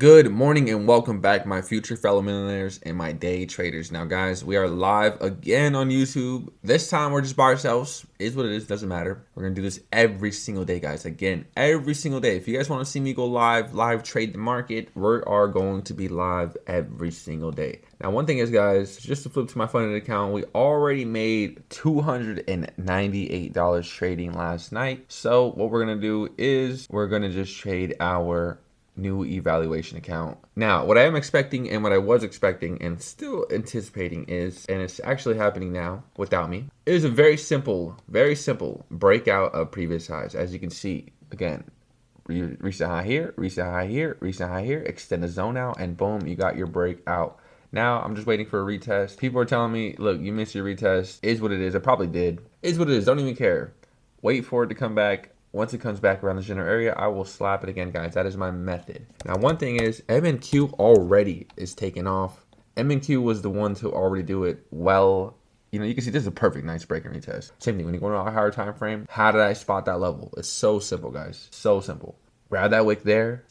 Good morning and welcome back, my future fellow millionaires and my day traders. Now, guys, we are live again on YouTube. This time we're just by ourselves. Is what it is, doesn't matter. We're gonna do this every single day, guys. Again, every single day. If you guys want to see me go live trade the market, we are going to be live every single day. Now, one thing is, guys, just to flip to my funded account, we already made $298 trading last night. So what we're gonna do is we're gonna just trade our new evaluation account. Now, what I am expecting and what I was expecting and still anticipating is, and it's actually happening now without me, is a very simple breakout of previous highs. As you can see, again, recent high here, recent high here, recent high here, extend the zone out, and boom, you got your breakout. Now, I'm just waiting for a retest. People are telling me, look, you missed your retest. Is what it is. I probably did. Is what it is. Don't even care. Wait for it to come back. Once it comes back around the general area, I will slap it again, guys. That is my method. Now, one thing is, MNQ already is taking off. MNQ was the one to already do it well. You know, you can see this is a perfect nice break and retest. Same thing, when you go to a higher time frame, how did I spot that level? It's so simple, guys. So simple. Grab that wick there,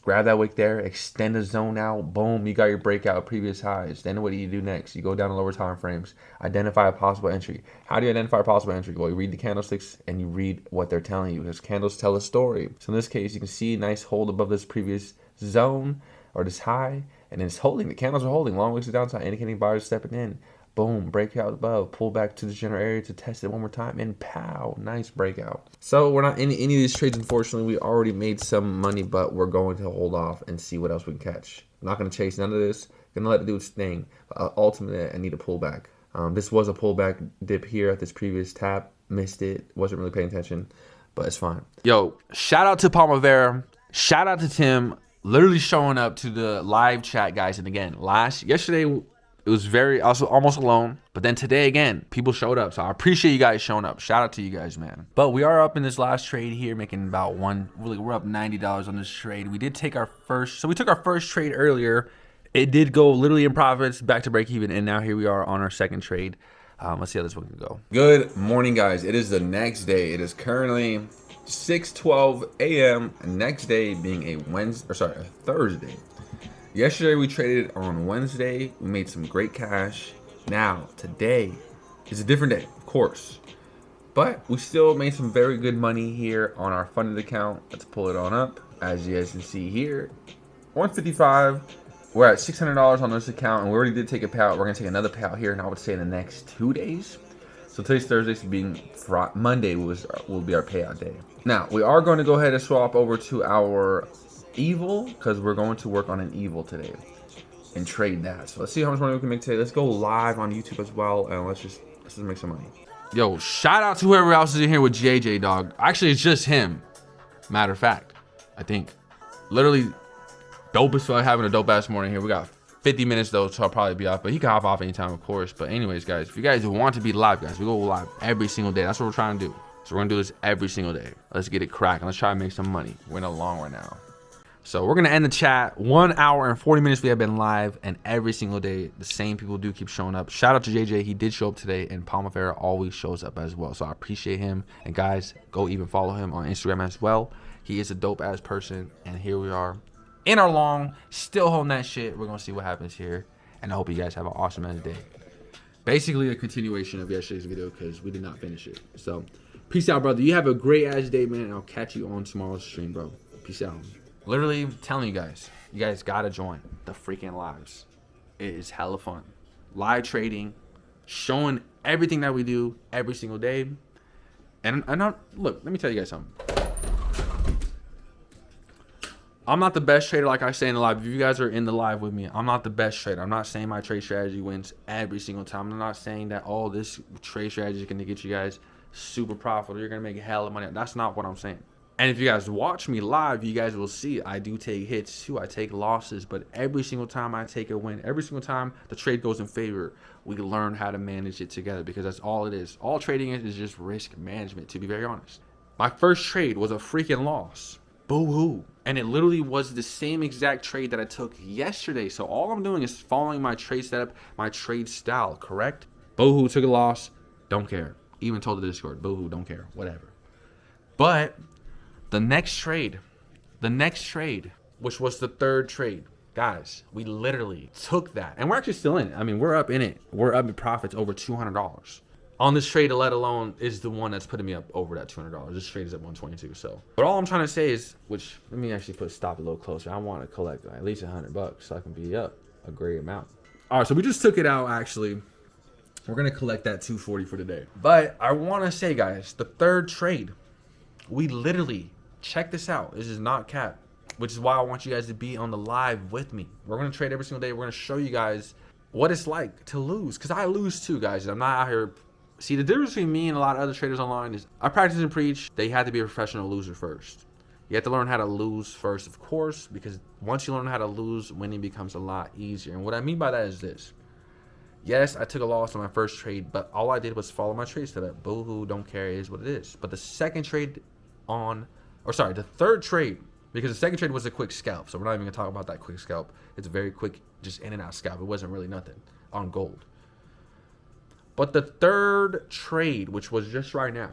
extend the zone out, boom, you got your breakout of previous highs. Then what do you do next? You go down to lower time frames, identify a possible entry. How do you identify a possible entry? Well, you read the candlesticks and you read what they're telling you, because candles tell a story. So in this case, you can see a nice hold above this previous zone or this high, and it's holding. The candles are holding, long ways to the downside, indicating buyers stepping in. Boom, breakout above, pull back to the general area to test it one more time, and pow, nice breakout. So we're not in any of these trades, unfortunately. We already made some money, but we're going to hold off and see what else we can catch. I'm not going to chase none of this. Going to let it do its thing. Ultimately, I need a pullback. This was a pullback dip here at this previous tap. Missed it. Wasn't really paying attention, but it's fine. Yo, shout out to Palmavera. Shout out to Tim. Literally showing up to the live chat, guys. And again, yesterday, it was I was almost alone, but then today again, people showed up. So I appreciate you guys showing up. Shout out to you guys, man. But we are up in this last trade here, making about we're up $90 on this trade. We did take our first, so we took our first trade earlier. It did go literally in profits, back to break even, and now here we are on our second trade. Let's see how this one can go. Good morning, guys. It is the next day. It is currently 6:12 a.m. Next day being a Thursday. Yesterday we traded on Wednesday. We made some great cash. Now, today is a different day, of course. But we still made some very good money here on our funded account. Let's pull it on up. As you guys can see here, 155. We're at $600 on this account, and we already did take a payout. We're going to take another payout here, and I would say in the next 2 days. So today's Thursday, so being Monday will be our payout day. Now, we are going to go ahead and swap over to our evil, because we're going to work on an evil today and trade that. So let's see how much money we can make today. Let's go live on YouTube as well, and let's just make some money. Yo, shout out to whoever else is in here with JJ, dog. Actually, it's just him, matter of fact. I think literally dopest for having a dope ass morning here. We got 50 minutes though, so I'll probably be off, but he can hop off anytime, of course. But anyways, guys, if you guys want to be live, guys, we go live every single day. That's what we're trying to do. So we're gonna do this every single day. Let's get it cracking. Let's try to make some money. We're in a long one now. So we're going to end the chat. 1 hour and 40 minutes we have been live, and every single day the same people do keep showing up. Shout out to JJ. He did show up today, and Palmavera always shows up as well. So I appreciate him. And guys, go even follow him on Instagram as well. He is a dope ass person. And here we are in our long, still holding that shit. We're going to see what happens here. And I hope you guys have an awesome ass day. Basically a continuation of yesterday's video because we did not finish it. So peace out, brother. You have a great ass day, man. And I'll catch you on tomorrow's stream, bro. Peace out. Literally telling you guys gotta join the freaking lives. It is hella fun. Live trading, showing everything that we do every single day. And look, let me tell you guys something. I'm not the best trader, like I say in the live. If you guys are in the live with me, I'm not the best trader. I'm not saying my trade strategy wins every single time. I'm not saying that all this trade strategy is gonna get you guys super profitable. You're gonna make hella money. That's not what I'm saying. And if you guys watch me live, you guys will see I do take hits too. I take losses, but every single time I take a win, every single time the trade goes in favor, we learn how to manage it together, because that's all it is. All trading is just risk management, to be very honest. My first trade was a freaking loss. Boo-hoo. And it literally was the same exact trade that I took yesterday. So all I'm doing is following my trade setup, my trade style, correct? Boo-hoo, took a loss. Don't care. Even told the Discord, boo-hoo, don't care. Whatever. But the next trade, which was the third trade, Guys, we literally took that, and we're actually still in it. I mean, we're up in it. We're up in profits over $200 on this trade. Let alone is the one that's putting me up over that $200. This trade is at 122. So, but all I'm trying to say is, which let me actually put stop a little closer. I want to collect at least $100 so I can be up a great amount. All right, so we just took it out. Actually, we're gonna collect that 240 for today. But I want to say, guys, the third trade, we literally check this out. This is not cap. Which is why I want you guys to be on the live with me. We're going to trade every single day. We're going to show you guys what it's like to lose. Because I lose too, guys. I'm not out here. See, the difference between me and a lot of other traders online is I practice and preach. They have to be a professional loser first. You have to learn how to lose first, of course. Because once you learn how to lose, winning becomes a lot easier. And what I mean by that is this. Yes, I took a loss on my first trade. But all I did was follow my trade setup. Boo-hoo, don't care, it is what it is. But the second trade the third trade. Because the second trade was a quick scalp. So we're not even going to talk about that quick scalp. It's a very quick, just in and out scalp. It wasn't really nothing on gold. But the third trade, which was just right now,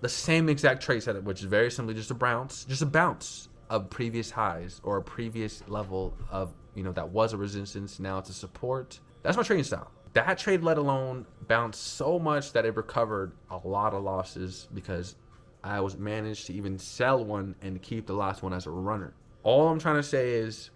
the same exact trade setup, which is very simply just a bounce of previous highs or a previous level of, that was a resistance. Now it's a support. That's my trading style. That trade, let alone, bounced so much that it recovered a lot of losses because I was managed to even sell one and keep the last one as a runner. All I'm trying to say is,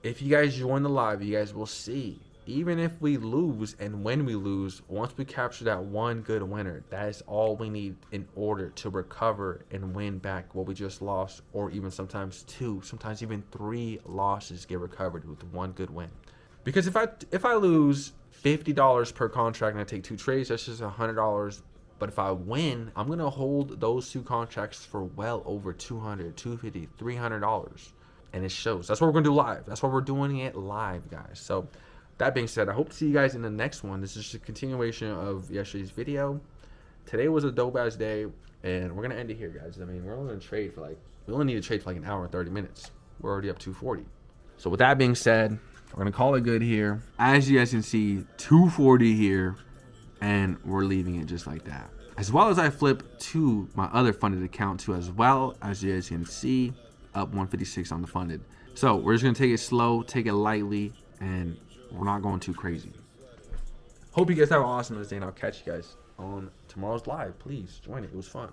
if you guys join the live, you guys will see, even if we lose and when we lose, once we capture that one good winner, that is all we need in order to recover and win back what we just lost, or even sometimes two, sometimes even three losses get recovered with one good win. Because if I lose $50 per contract and I take 2 trades, that's just $100. But if I win, I'm going to hold those 2 contracts for well over $200, $250, $300. And it shows. That's what we're going to do live. That's why we're doing it live, guys. So that being said, I hope to see you guys in the next one. This is just a continuation of yesterday's video. Today was a dope-ass day, and we're going to end it here, guys. I mean, we're only going to trade for we only need to trade for an hour and 30 minutes. We're already up 240. So with that being said, we're going to call it good here. As you guys can see, 240 here. And we're leaving it just like that. As well as I flip to my other funded account too, as well as you guys can see, up 156 on the funded. So we're just gonna take it slow, take it lightly, and we're not going too crazy. Hope you guys have an awesome day, and I'll catch you guys on tomorrow's live. Please join it. It was fun.